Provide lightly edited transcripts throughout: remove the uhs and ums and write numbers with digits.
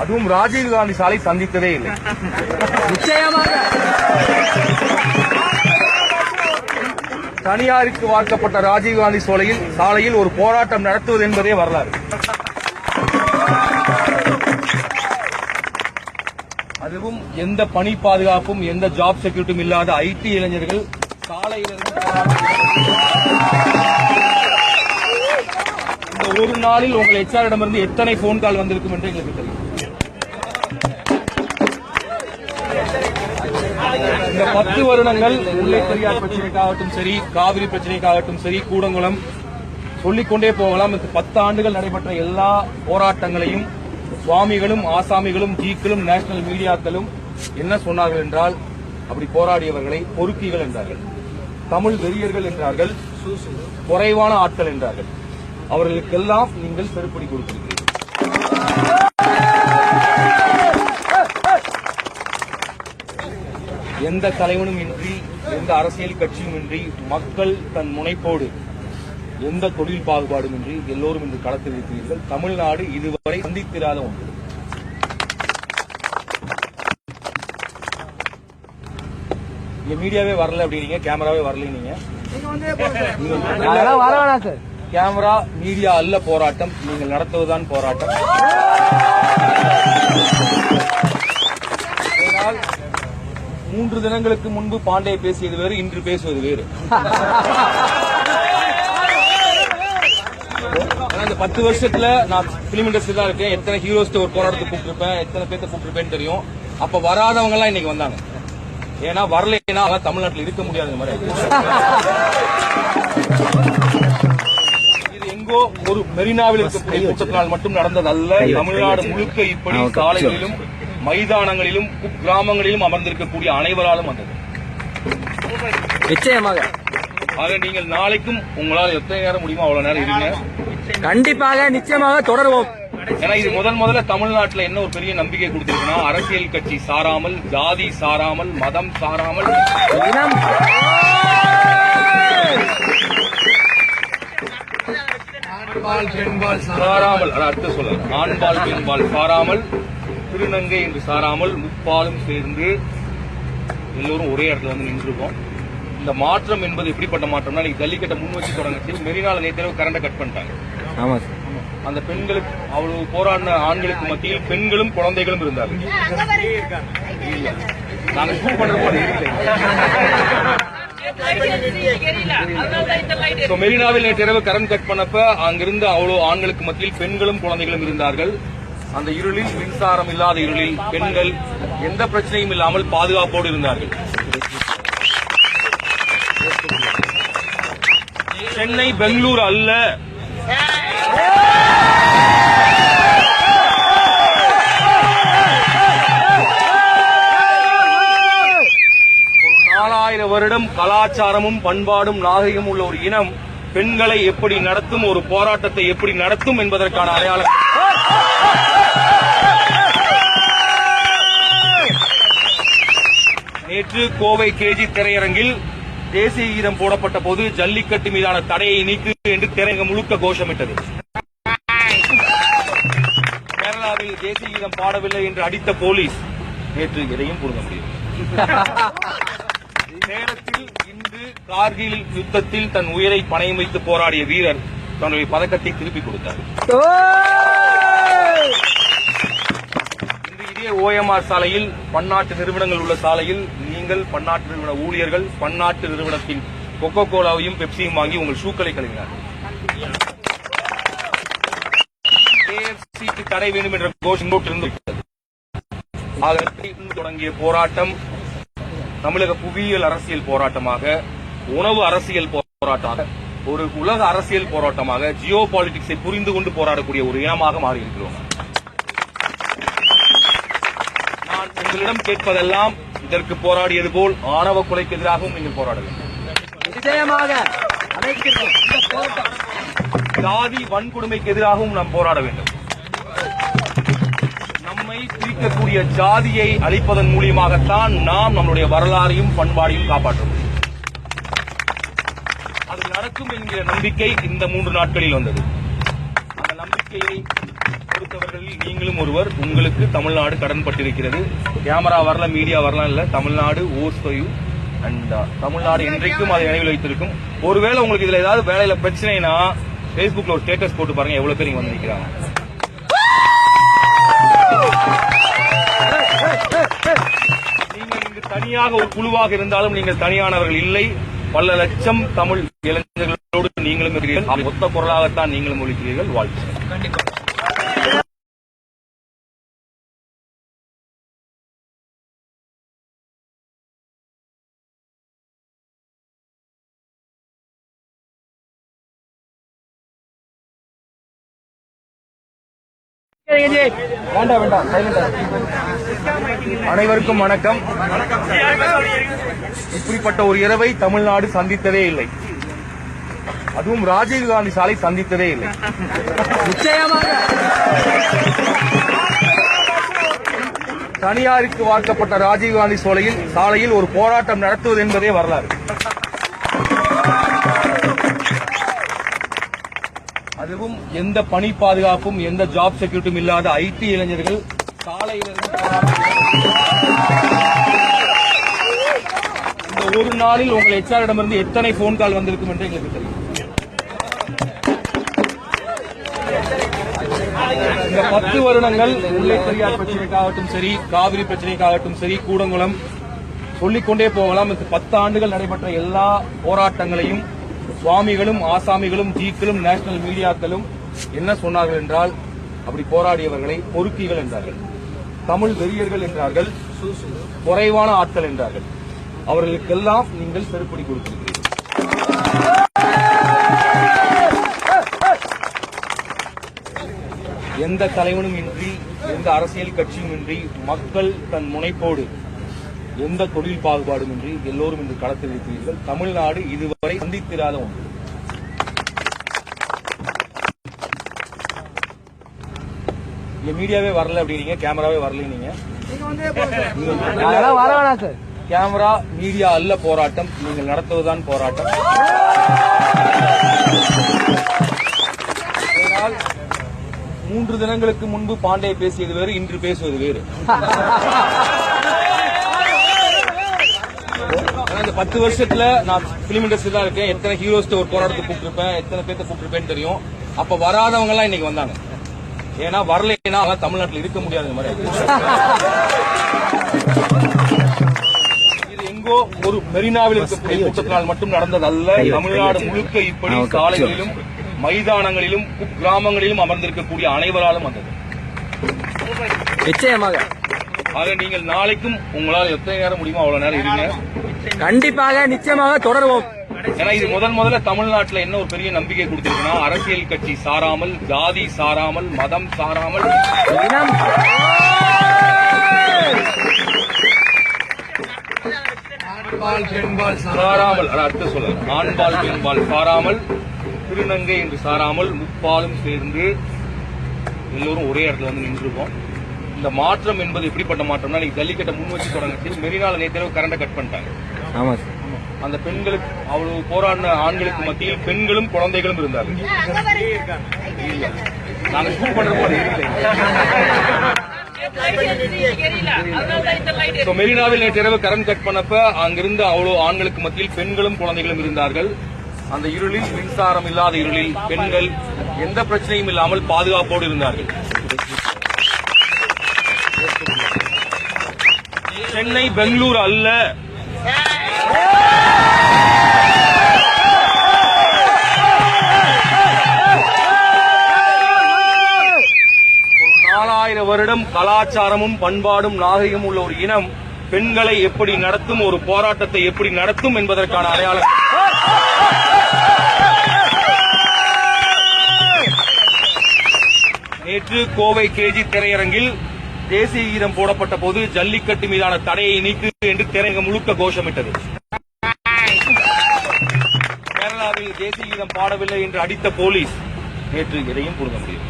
அதுவும் ராஜீவ்காந்தி சாலை சந்தித்ததே இல்லை. நிச்சயமாக தனியாருக்கு வார்க்கப்பட்ட ராஜீவ்காந்தி சாலையில் ஒரு போராட்டம் நடத்துவது என்பதே வரலாறு. அதுவும் எந்த பணி பாதுகாப்பும் எந்த ஜாப் செக்யூரிட்டியும் இல்லாத ஐடி இளைஞர்கள் சாலையிலிருந்து இந்த ஒரு நாளில் உங்கள் HR-இடமிருந்து எத்தனை போன் கால் வந்திருக்கும் என்று எங்களுக்கு தெரியும். இந்த 10 வருடங்கள் முல்லை பெரியார் பிரச்சனைக்காகட்டும் சரி, காவிரி பிரச்சனைக்காகட்டும் சரி, கூடங்குளம் சொல்லிக்கொண்டே போகலாம். 10 ஆண்டுகள் நடைபெற்ற எல்லா போராட்டங்களையும் சுவாமிகளும் ஆசாமிகளும் ஜீக்களும் நேஷனல் மீடியாக்களும் என்ன சொன்னார்கள் என்றால், அப்படி போராடியவர்களை பொறுக்கிகள் என்றார்கள், தமிழ் வெறியர்கள் என்றார்கள், குறைவான ஆட்கள் என்றார்கள். அவர்களுக்கெல்லாம் நீங்கள் செருப்படி கொடுத்திருக்கிறீர்கள். எந்த தலைவனும் இன்றி, எந்த அரசியல் கட்சியும் இன்றி, மக்கள் தன் முனைப்போடு எந்த தொழில் பாகுபாடும் இன்றி எல்லோரும் இன்று களத்தில் இருக்கிறீர்கள். தமிழ்நாடு இதுவரை சந்தித்திராத ஒன்று. இங்க மீடியாவே வரல அப்படின்னீங்க, கேமராவே வரல நீங்க. கேமரா மீடியா அல்ல போராட்டம், நீங்கள் நடத்துவதுதான் போராட்டம். இதனால் 3 தினங்களுக்கு முன்பு பாண்டே பேசியது வேறு, இன்று பேசுவது வேறு. இந்த 10 வருஷத்துல நான் பிலிம் இண்டஸ்ட்ரி தான் இருக்கேன். எத்தனை ஹீரோஸ் ஒரு போராட்டத்துக்கு கூப்பிட்டுருப்பேன், எத்தனை பேர்த்த கூப்பிட்டுருப்பேன்னு தெரியும். அப்ப வராதவங்க எல்லாம் இன்னைக்கு வந்தாங்க. ஏன்னா வரலைன்னா தமிழ்நாட்டில் இருக்க முடியாத மாதிரி. இது எங்கோ ஒரு மெரினாவில் இருக்கக்கூடிய கூட்டத்தினால் மட்டும் நடந்ததல்ல. தமிழ்நாடு முழுக்க இப்படி சாலைகளிலும் மைதானங்களிலும் கிராமங்களிலும் அமர்ந்திருக்கக்கூடிய அனைவராலும் வந்தது. நிச்சயமாக. ஆக நீங்கள் நாளைக்கும் உங்களால் எத்தனை நேரம் முடியுமோ அவ்வளவு நேரம் இருங்க. கண்டிப்பாக நிச்சயமாக தொடருவோம். ஏன்னா இது முதல்ல தமிழ்நாட்டில் என்ன ஒரு பெரிய நம்பிக்கை கொடுத்திருக்குன்னா, அரசியல் கட்சி சாராமல், ஜாதி சாராமல், மதம் சாராமல், இனம் சாராமல், அடுத்து சொல்ல ஆண்பால் பெண்பால் சாராமல், திருநங்கை என்று சாராமல், முப்பாலும் சேர்ந்து எல்லோரும் ஒரே இடத்துல வந்து நின்றுருக்கோம். இந்த மாற்றம் என்பது எப்படிப்பட்ட மாற்றம்னா, நீங்க ஜல்லிக்கட்டை முன் வச்சு தொடங்கச்சு. மெரினால நேற்று கரண்டை கட் பண்ணிட்டாங்க. ஆமா சார். அந்த பெண்களுக்கு அவ்வளவு போராடின ஆண்களுக்கு மத்தியில் பெண்களும் குழந்தைகளும் இருந்தார்கள். நாங்க ஷூட் பண்றப்ப மெரினாவில் நேற்று கரண்ட் கட் பண்ணப்ப அங்கிருந்து அவ்வளவு ஆண்களுக்கு மத்தியில் பெண்களும் குழந்தைகளும் இருந்தார்கள். அந்த இருளில், மின்சாரம் இல்லாத இருளில் பெண்கள் எந்த பிரச்சனையும் இல்லாமல் பாதுகாப்போடு இருந்தார்கள். சென்னை பெங்களூர் அல்ல. ஒரு 4000 வருடம் கலாச்சாரமும் பண்பாடும் நாகரிகம் உள்ள ஒரு இனம் பெண்களை எப்படி நடத்தும், ஒரு போராட்டத்தை எப்படி நடத்தும் என்பதற்கான அடையாளம். நேற்று கோவை கேஜி திரையரங்கில் தேசிய கீதம் போடப்பட்ட போது ஜல்லிக்கட்டு மீதான தடையை நீக்கு என்று திரையரங்கம் முழுக்க கோஷமிட்டது. கேரளாவில் தேசிய கீதம் பாடவில்லை என்று அடித்த போலீஸ் நேற்று எதையும் புரிந்த முடியும். நேரத்தில் இன்று கார்கில் யுத்தத்தில் தன் உயிரை பணயம் வைத்து போராடிய வீரர் தன்னுடைய பதக்கத்தை திருப்பிக் கொடுத்தார். இதே OMR சாலையில் பன்னாட்டு நிறுவனங்கள் உள்ள சாலையில் நீங்கள் பன்னாட்டு நிறுவன ஊழியர்கள் பன்னாட்டு நிறுவனத்தின் கொக்கோ கோலாவையும் பெப்சியும் வாங்கி உங்கள் ஷூக்களை கழுவினார்கள். KFCக்கு தடை வேண்டும் என்ற கோஷம் தொடங்கிய போராட்டம் தமிழக புவியியல் அரசியல் போராட்டமாக, உணவு அரசியல் போராட்டமாக, ஒரு உலக அரசியல் போராட்டமாக, ஜியோ பாலிடிக்ஸை புரிந்து கொண்டு போராடக்கூடிய ஒரு இனமாக மாறியிருக்கிறோம். நான் உங்களிடம் கேட்பதெல்லாம் இதற்கு போராடியது போல் ஆணவ கொலைக்கு எதிராகவும் நீங்கள் போராட வேண்டும். நிச்சயமாக. ஜாதி வன்கொடுமைக்கு எதிராகவும் நாம் போராட வேண்டும். நம்மை பிரிக்கக்கூடிய ஜாதியை அழிப்பதன் மூலியமாகத்தான் நாம் நம்முடைய வரலாறையும் பண்பாடையும் காப்பாற்ற முடியும். அது நடக்கும் என்கிற நம்பிக்கை இந்த 3 நாட்களில் வந்தது. அந்த நம்பிக்கையை ஒரு கொடுத்தவர்களில் நீங்களும் ஒருவர். உங்களுக்கு தமிழ்நாடு கடன் பட்டிருக்கிறது. கேமரா வரல, மீடியா வரலாம் இல்ல, Tamil Nadu hose for you and Tamil Nadu இன்றைக்கும் அதை நினைவில் வைத்திருக்கும். ஒருவேளை உங்களுக்கு இதுல ஏதாவது வேலையில பிரச்சனைனா Facebookல ஒரு ஸ்டேட்டஸ் போட்டு பாருங்க, எவ்வளவு பேர் இங்க வந்து நிக்கிறாங்க. நீங்கள் இங்கு தனியாக ஒரு குழுவாக இருந்தாலும் நீங்கள் தனியானவர்கள் இல்லை. பல லட்சம் தமிழ் இளைஞர்களோடு நீங்களும் இருக்கிறீர்கள். மொத்த குரலாகத்தான் நீங்களும் ஒழிக்கிறீர்கள். வாழ்த்து. அனைவருக்கும் வணக்கம். இப்படிப்பட்ட ஒரு இரவை தமிழ்நாடு சந்தித்ததே இல்லை. அதுவும் ராஜீவ்காந்தி சாலை சந்தித்ததே இல்லை. நிச்சயமாக தனியாருக்கு வார்க்கப்பட்ட ராஜீவ்காந்தி சாலையில் ஒரு போராட்டம் நடத்துவது என்பதே வரலாறு. அதுவும் எந்த பணி பாதுகாப்பும் எந்த ஜாப் செக்யூரிட்டியும் இல்லாத ஐடி இளைஞர்கள் சாலையிலிருந்து இந்த ஒரு நாளில் உங்கள் HR-இடமிருந்து எத்தனை போன் கால் வந்திருக்கும் என்று எங்களுக்கு தெரியும். இந்த 10 வருடங்கள் முல்லை பெரியார் பிரச்சனைக்காகட்டும் சரி, காவிரி பிரச்சனைக்காகட்டும் சரி, கூடங்குளம் சொல்லிக்கொண்டே போகலாம். 10 ஆண்டுகள் நடைபெற்ற எல்லா போராட்டங்களையும் சுவாமிகளும் ஆசாமிகளும் ஜீக்களும் நேஷனல் மீடியாக்களும் என்ன சொன்னார்கள் என்றால், அப்படி போராடியவர்களை பொறுக்கிகள் என்றார்கள், தமிழ் வெறியர்கள் என்றார்கள், குறைவான ஆட்கள் என்றார்கள். அவர்களுக்கெல்லாம் நீங்கள் செருப்படி கொடுத்திருக்கிறீர்கள். எந்த தலைவனும் இன்றி, எந்த அரசியல் கட்சியும் இன்றி, மக்கள் தன் முனைப்போடு எந்த தொழில் பாகுபாடும் இன்றி எல்லோரும் இன்று களத்தில் இருக்கிறீர்கள். தமிழ்நாடு இதுவரை சந்தித்திராத ஒன்று. இங்க மீடியாவே வரல அப்படிங்க, கேமராவே வரல. நீங்க கேமரா மீடியா அல்ல போராட்டம், நீங்கள் நடத்துவதுதான் போராட்டம். அதனால் 3 தினங்களுக்கு முன்பு பாண்டே பேசியது வேறு, இன்று பேசுவது வேறு. இந்த 10 வருஷத்துல நான் பிலிம் இண்டஸ்ட்ரி தான் இருக்கேன். எத்தனை ஹீரோஸ் ஒரு போராட்டத்தை கூப்பிட்டுருப்பேன், எத்தனை பேர்த்த கூப்பிட்டுருப்பேன்னு தெரியும். அப்ப வராதவங்க எல்லாம் இன்னைக்கு வந்தாங்க. ஏன்னா வரலைன்னா தமிழ்நாட்டில் இருக்க முடியாத மாதிரி. இது எங்கோ ஒரு மெரினாவில் இருக்கக்கூடிய கூட்டத்தினால் மட்டும் நடந்தது அல்ல. தமிழ்நாடு முழுக்க இப்படி சாலைகளிலும் மைதானங்களிலும் கிராமங்களிலும் அமர்ந்திருக்கக்கூடிய அனைவராலும் வந்தது. நிச்சயமாக. ஆக நீங்கள் நாளைக்கும் உங்களால் எத்தனை நேரம் முடியுமோ அவ்வளவு நேரம் இருங்க. கண்டிப்பாக நிச்சயமாக தொடருவோம். ஏன்னா இது முதல்ல தமிழ்நாட்டில் என்ன ஒரு பெரிய நம்பிக்கை கொடுத்திருக்குன்னா, அரசியல் கட்சி சாராமல், ஜாதி சாராமல், மதம் சாராமல், இனம் சாராமல், அடுத்து சொல்ல, ஆண்பால் பெண்பால் சாராமல், திருநங்கை என்று சாராமல், முப்பாலும் சேர்ந்து எல்லோரும் ஒரே இடத்துல வந்து நின்றுருக்கோம். இந்த மாற்றம் என்பது எப்படிப்பட்ட மாற்றம்னா, நீங்க ஜல்லிக்கட்டை முன் வச்சு தொடங்கி மெரினால நேற்று கரண்டை கட் பண்ணிட்டாங்க. ஆமா சார். அந்த பெண்களுக்கு அவ்வளவு போராடின ஆண்களுக்கு மத்தியில் பெண்களும் குழந்தைகளும் இருந்தார்கள். நாங்க ஷூட் பண்ற போது மெரினாவில் நேற்று கரண்ட் கட் பண்ணப்ப அங்கிருந்து அவ்வளவு ஆண்களுக்கு மத்தியில் பெண்களும் குழந்தைகளும் இருந்தார்கள். அந்த இருளில், மின்சாரம் இல்லாத இருளில் பெண்கள் எந்த பிரச்சனையும் இல்லாமல் பாதுகாப்போடு இருந்தார்கள். சென்னை பெங்களூர் அல்ல. ஒரு 4000 வருடம் கலாச்சாரமும் பண்பாடும் நாகரிகமும் உள்ள ஒரு இனம் பெண்களை எப்படி நடத்தும், ஒரு போராட்டத்தை எப்படி நடத்தும் என்பதற்கான அடையாளம். நேற்று கோவை கேஜி திரையரங்கில் தேசிய கீதம் போடப்பட்ட போது ஜல்லிக்கட்டு மீதான தடையை நீக்கு என்று திரையரங்கம் முழுக்க கோஷமிட்டது. கேரளாவில் தேசிய கீதம் பாடவில்லை என்று அடித்த போலீஸ் நேற்று எதையும் புரிந்த முடியும்.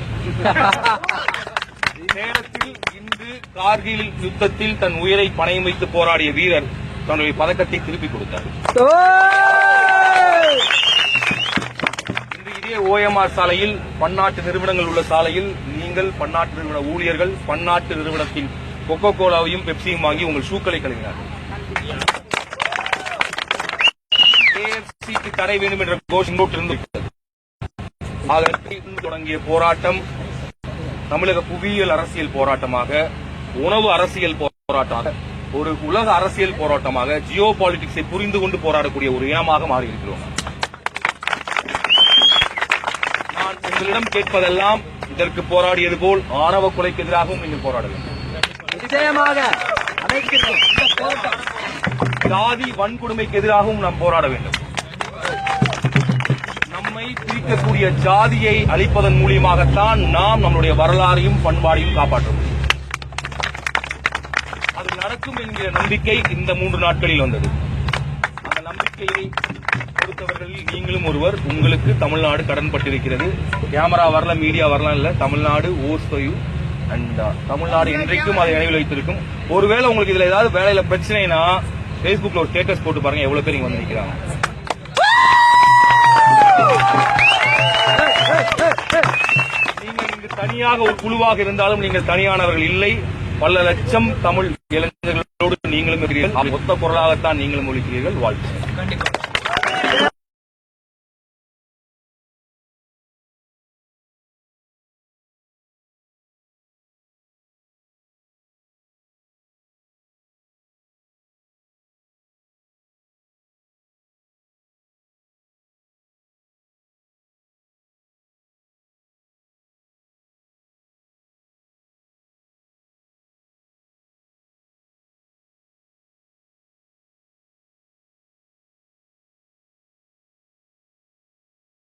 நேரத்தில் இன்று கார்கில் யுத்தத்தில் தன் உயிரை பணயம் வைத்து போராடிய வீரர் தன்னுடைய பதக்கத்தை திருப்பிக் கொடுத்தார். இன்று இதே OMR சாலையில், பன்னாட்டு நிறுவனங்கள் உள்ள சாலையில் நீங்கள் பன்னாட்டு நிறுவன ஊழியர்கள் பன்னாட்டு நிறுவனத்தின் கொக்கோ கோலாவையும் பெப்சியும் வாங்கி உங்கள் ஷூக்களை கழுவினார்கள். KFC-க்கு தடை வேண்டும் என்ற கோஷம் இருந்து தொடங்கிய போராட்டம் தமிழக புவியியல் அரசியல் போராட்டமாக, உணவு அரசியல் போராட்டமாக, ஒரு உலக அரசியல் போராட்டமாக, ஜியோ பாலிடிக்ஸை புரிந்து கொண்டு போராடக்கூடிய ஒரு இனமாக மாறியிருக்கிறோம். நான் உங்களிடம் கேட்பதெல்லாம் இதற்கு போராடியது போல் ஆணவ கொலைக்கு எதிராகவும் நீங்கள் போராட வேண்டும். நிச்சயமாக ஜாதி வன்கொடுமைக்கு எதிராகவும் நாம் போராட வேண்டும். நம்மை பிரிக்கக்கூடிய ஜாதியை அழிப்பதன் மூலியமாகத்தான் நாம் நம்முடைய வரலாறையும் பண்பாடையும் காப்பாற்ற முடியும். அது நடக்கும் என்கிற நம்பிக்கை இந்த 3 நாட்களில் வந்தது. அந்த நம்பிக்கையை கொடுத்தவர்களில் நீங்களும் ஒருவர். உங்களுக்கு தமிழ்நாடு கடன்பட்டிருக்கிறது. கேமரா வரல, மீடியா வரலாம் இல்ல, Tamil Nadu hose for you and Tamil Nadu என்றைக்கும் அதை நினைவில் வைத்திருக்கும். ஒருவேளை உங்களுக்கு இதுல ஏதாவது வேலையில பிரச்சனைனா Facebookல ஒரு ஸ்டேட்டஸ் போட்டு பாருங்க, எவ்வளவு பேர் இங்க வந்து நிக்கிறாங்க. நீங்கள் இங்கு தனியாக ஒரு குழுவாக இருந்தாலும் நீங்கள் தனியானவர்கள் இல்லை. பல லட்சம் தமிழ் இளைஞர்களோடு நீங்களும் இருக்கிறீர்கள். ஒத்த குரலாகத்தான் நீங்களும் ஒழிக்கிறீர்கள். வாழ்த்து.